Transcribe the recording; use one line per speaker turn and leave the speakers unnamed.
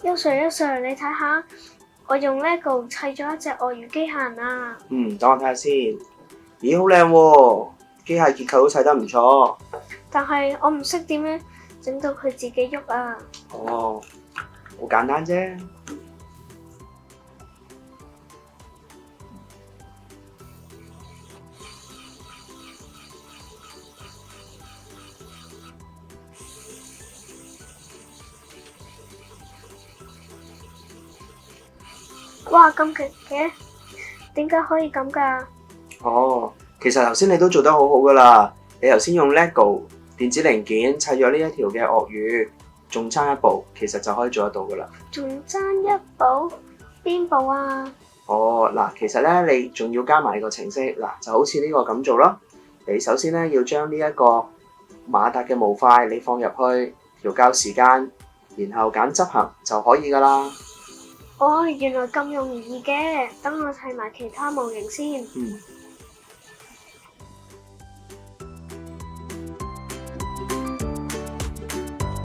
優 Sir，你睇下，我用 LEGO 砌咗一隻鱷魚機械人啊！
等我睇下先。咦，好靚喎！機械結構都砌得唔錯。
但係我唔識點樣整到佢自己喐啊！
哦，好簡單啫。
哇，咁勁嘅，點解可以咁㗎？
哦，其實頭先你都做得好好噶啦。你頭先用 LEGO 電子零件砌咗呢一條嘅鱷魚，仲差一步，其實就可以做得到噶啦。
仲爭一步？邊步啊？
哦，嗱，其實咧你仲要加埋個程式，嗱就好似呢個咁做咯。你首先咧要將呢一個馬達嘅模塊你放入去調校時間，然後揀執行就可以噶啦。
哦，原來咁容易嘅，等我砌埋其他模型先。